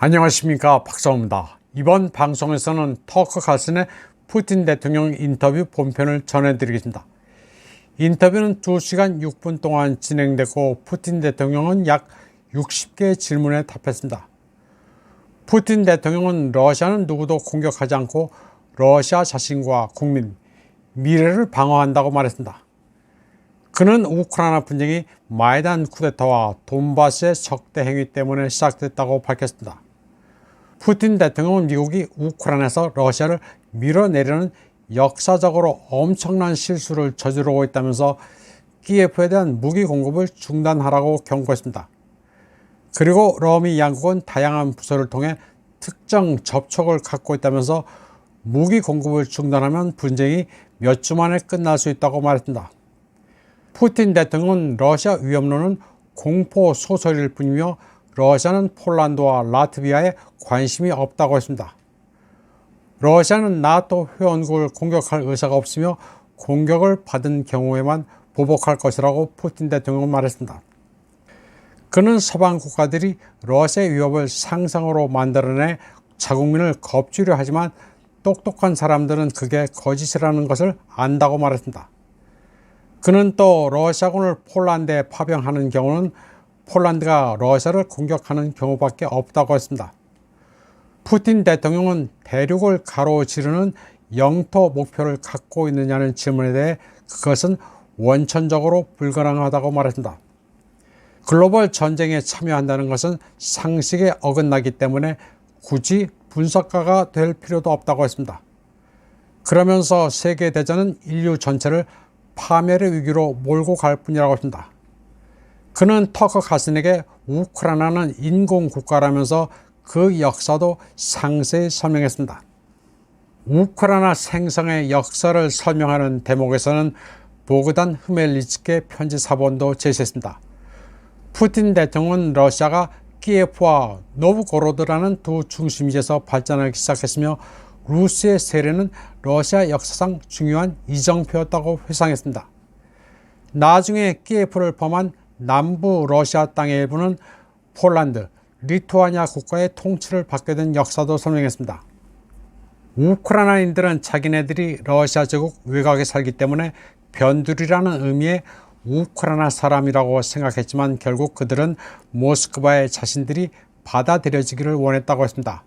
안녕하십니까, 박사호입니다. 이번 방송에서는 터커 칼슨의 푸틴 대통령 인터뷰 본편을 전해드리겠습니다. 인터뷰는 2시간 6분 동안 진행되고 푸틴 대통령은 약 60개의 질문에 답했습니다. 푸틴 대통령은 러시아는 누구도 공격하지 않고 러시아 자신과 국민, 미래를 방어한다고 말했습니다. 그는 우크라이나 분쟁이 마이단 쿠데타와 돈바스의 적대 행위 때문에 시작됐다고 밝혔습니다. 푸틴 대통령은 미국이 우크라이나에서 러시아를 밀어내려는 역사적으로 엄청난 실수를 저지르고 있다면서 키예프에 대한 무기 공급을 중단하라고 경고했습니다. 그리고 러미 양국은 다양한 부서를 통해 특정 접촉을 갖고 있다면서 무기 공급을 중단하면 분쟁이 몇 주 만에 끝날 수 있다고 말했습니다. 푸틴 대통령은 러시아 위협론은 공포 소설일 뿐이며 러시아는 폴란드와 라트비아에 관심이 없다고 했습니다. 러시아는 나토 회원국을 공격할 의사가 없으며 공격을 받은 경우에만 보복할 것이라고 푸틴 대통령은 말했습니다. 그는 서방 국가들이 러시아의 위협을 상상으로 만들어내 자국민을 겁주려 하지만 똑똑한 사람들은 그게 거짓이라는 것을 안다고 말했습니다. 그는 또 러시아군을 폴란드에 파병하는 경우는 폴란드가 러시아를 공격하는 경우밖에 없다고 했습니다. 푸틴 대통령은 대륙을 가로지르는 영토 목표를 갖고 있느냐는 질문에 대해 그것은 원천적으로 불가능하다고 말했습니다. 글로벌 전쟁에 참여한다는 것은 상식에 어긋나기 때문에 굳이 분석가가 될 필요도 없다고 했습니다. 그러면서 세계대전은 인류 전체를 파멸의 위기로 몰고 갈 뿐이라고 했습니다. 그는 터커 칼슨에게 우크라이나는 인공국가라면서 그 역사도 상세히 설명했습니다. 우크라이나 생성의 역사를 설명하는 대목에서는 보그단 흐멜니츠키의 편지 사본도 제시했습니다. 푸틴 대통령은 러시아가 키예프와 노브고로드라는 두 중심지에서 발전하기 시작했으며 루스의 세례는 러시아 역사상 중요한 이정표였다고 회상했습니다. 나중에 키예프를 포함한 남부 러시아 땅의 일부는 폴란드, 리투아니아 국가의 통치를 받게 된 역사도 설명했습니다. 우크라이나인들은 자기네들이 러시아 제국 외곽에 살기 때문에 변두리라는 의미의 우크라이나 사람이라고 생각했지만 결국 그들은 모스크바에 자신들이 받아들여지기를 원했다고 했습니다.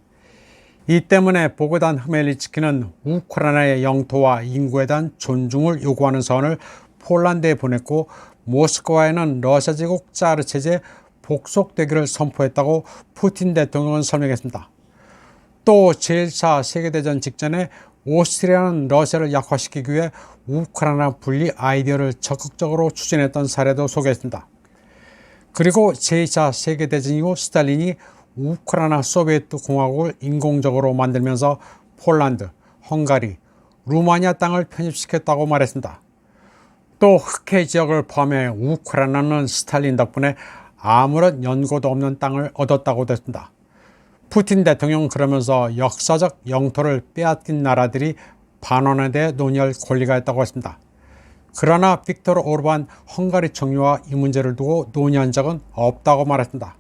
이 때문에 보그단 흐멜니츠키는 우크라이나의 영토와 인구에 대한 존중을 요구하는 서한을 폴란드에 보냈고 모스크바에는 러시아 제국 짜르 체제에 복속되기를 선포했다고 푸틴 대통령은 설명했습니다. 또 제1차 세계대전 직전에 오스트리아는 러시아를 약화시키기 위해 우크라이나 분리 아이디어를 적극적으로 추진했던 사례도 소개했습니다. 그리고 제2차 세계대전 이후 스탈린이 우크라이나 소비에트 공화국을 인공적으로 만들면서 폴란드, 헝가리, 루마니아 땅을 편입시켰다고 말했습니다. 또 흑해 지역을 포함해 우크라이나는 스탈린 덕분에 아무런 연고도 없는 땅을 얻었다고도 했습니다. 푸틴 대통령은 그러면서 역사적 영토를 빼앗긴 나라들이 반환에 대해 논의할 권리가 있다고 했습니다. 그러나 빅토르 오르반 헝가리 총리와 이 문제를 두고 논의한 적은 없다고 말했습니다.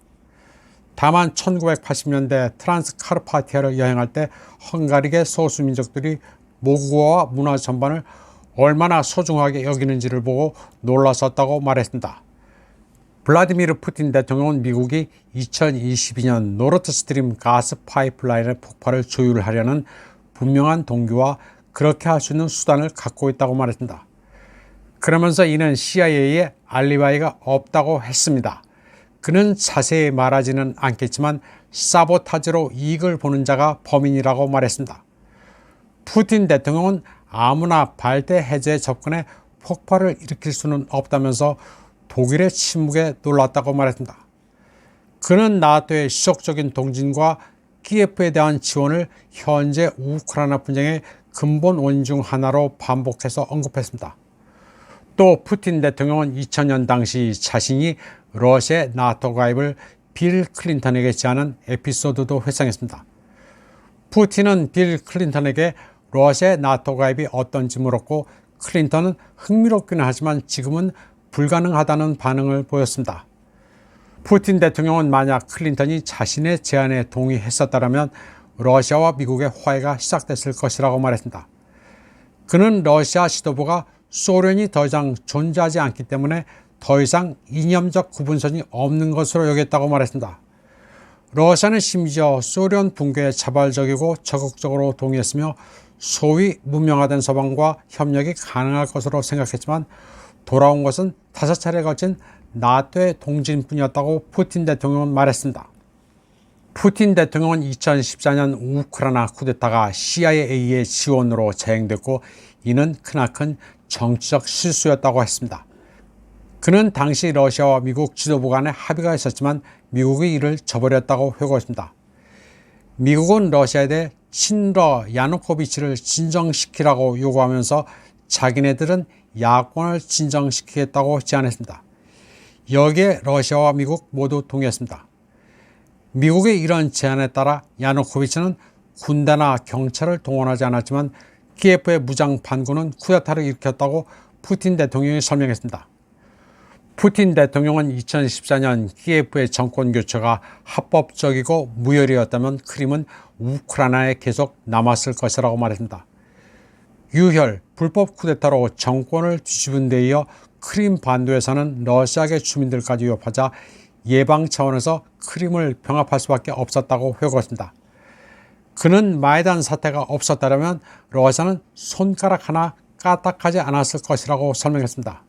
다만 1980년대 트란스카르파티아를 여행할 때 헝가리계 소수민족들이 모국어와 문화 전반을 얼마나 소중하게 여기는지를 보고 놀랐었다고 말했습니다. 블라디미르 푸틴 대통령은 미국이 2022년 노르트 스트림 가스 파이프라인의 폭발을 조율하려는 분명한 동기와 그렇게 할 수 있는 수단을 갖고 있다고 말했습니다. 그러면서 이는 CIA에 알리바이가 없다고 했습니다. 그는 자세히 말하지는 않겠지만 사보타지로 이익을 보는 자가 범인이라고 말했습니다. 푸틴 대통령은 아무나 발대 해제에 접근해 폭발을 일으킬 수는 없다면서 독일의 침묵에 놀랐다고 말했습니다. 그는 나토의 지속적인 동진과 키예프에 대한 지원을 현재 우크라이나 분쟁의 근본 원인 중 하나로 반복해서 언급했습니다. 또 푸틴 대통령은 2000년 당시 자신이 러시아의 나토 가입을 빌 클린턴에게 제안한 에피소드도 회상했습니다. 푸틴은 빌 클린턴에게 러시아의 나토 가입이 어떤지 물었고 클린턴은 흥미롭기는 하지만 지금은 불가능하다는 반응을 보였습니다. 푸틴 대통령은 만약 클린턴이 자신의 제안에 동의했었다면 러시아와 미국의 화해가 시작됐을 것이라고 말했습니다. 그는 러시아 지도부가 소련이 더 이상 존재하지 않기 때문에 더 이상 이념적 구분선이 없는 것으로 여겼다고 말했습니다. 러시아는 심지어 소련 붕괴에 자발적이고 적극적으로 동의했으며 소위 문명화된 서방과 협력이 가능할 것으로 생각했지만 돌아온 것은 5차례에 걸친 나토의 동진뿐이었다고 푸틴 대통령은 말했습니다. 푸틴 대통령은 2014년 우크라이나 쿠데타가 CIA의 지원으로 자행됐고 이는 크나큰 정치적 실수였다고 했습니다. 그는 당시 러시아와 미국 지도부 간에 합의가 있었지만 미국이 이를 저버렸다고 회고했습니다. 미국은 러시아에 대해 친러 야누코비치를 진정시키라고 요구하면서 자기네들은 야권을 진정시키겠다고 제안했습니다. 여기에 러시아와 미국 모두 동의했습니다. 미국의 이런 제안에 따라 야누코비치는 군대나 경찰을 동원하지 않았지만 키예프의 무장 반군은 쿠데타를 일으켰다고 푸틴 대통령이 설명했습니다. 푸틴 대통령은 2014년 키예프의 정권 교체가 합법적이고 무혈이었다면 크림은 우크라이나에 계속 남았을 것이라고 말했습니다. 유혈, 불법 쿠데타로 정권을 뒤집은 데 이어 크림 반도에 사는 러시아계 주민들까지 위협하자 예방 차원에서 크림을 병합할 수밖에 없었다고 회고했습니다. 그는 마이단 사태가 없었다면 러시아는 손가락 하나 까딱하지 않았을 것이라고 설명했습니다.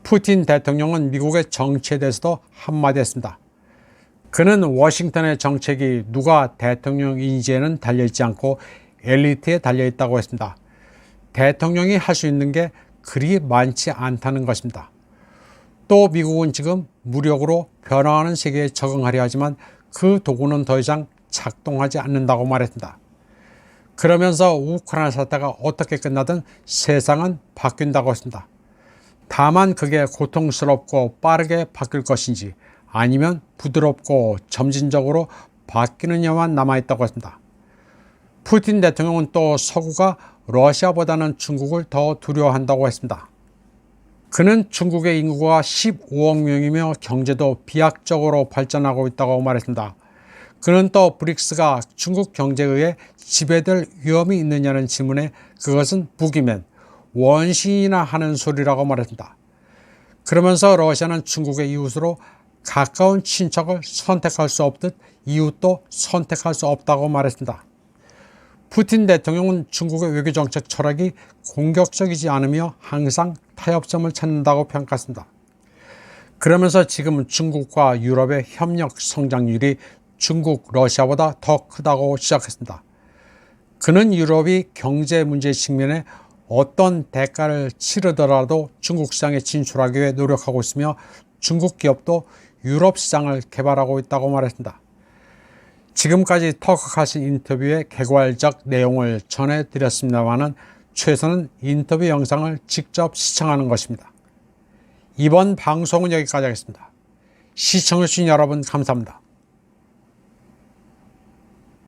푸틴 대통령은 미국의 정치에 대해서도 한마디 했습니다. 그는 워싱턴의 정책이 누가 대통령인지에는 달려있지 않고 엘리트에 달려있다고 했습니다. 대통령이 할 수 있는 게 그리 많지 않다는 것입니다. 또 미국은 지금 무력으로 변화하는 세계에 적응하려 하지만 그 도구는 더 이상 작동하지 않는다고 말했습니다. 그러면서 우크라이나 사태가 어떻게 끝나든 세상은 바뀐다고 했습니다. 다만 그게 고통스럽고 빠르게 바뀔 것인지 아니면 부드럽고 점진적으로 바뀌느냐만 남아있다고 했습니다. 푸틴 대통령은 또 서구가 러시아보다는 중국을 더 두려워한다고 했습니다. 그는 중국의 인구가 15억 명이며 경제도 비약적으로 발전하고 있다고 말했습니다. 그는 또 브릭스가 중국 경제에 의해 지배될 위험이 있느냐는 질문에 그것은 북이면 원신이나 하는 소리라고 말했습니다. 그러면서 러시아는 중국의 이웃으로 가까운 친척을 선택할 수 없듯 이웃도 선택할 수 없다고 말했습니다. 푸틴 대통령은 중국의 외교정책 철학이 공격적이지 않으며 항상 타협점을 찾는다고 평가했습니다. 그러면서 지금 중국과 유럽의 협력 성장률이 중국, 러시아보다 더 크다고 지적했습니다. 그는 유럽이 경제 문제 측면에 어떤 대가를 치르더라도 중국 시장에 진출하기 위해 노력하고 있으며 중국 기업도 유럽 시장을 개발하고 있다고 말했습니다. 지금까지 터크카시 인터뷰의 개괄적 내용을 전해드렸습니다만 최선은 인터뷰 영상을 직접 시청하는 것입니다. 이번 방송은 여기까지 하겠습니다. 시청해주신 여러분 감사합니다.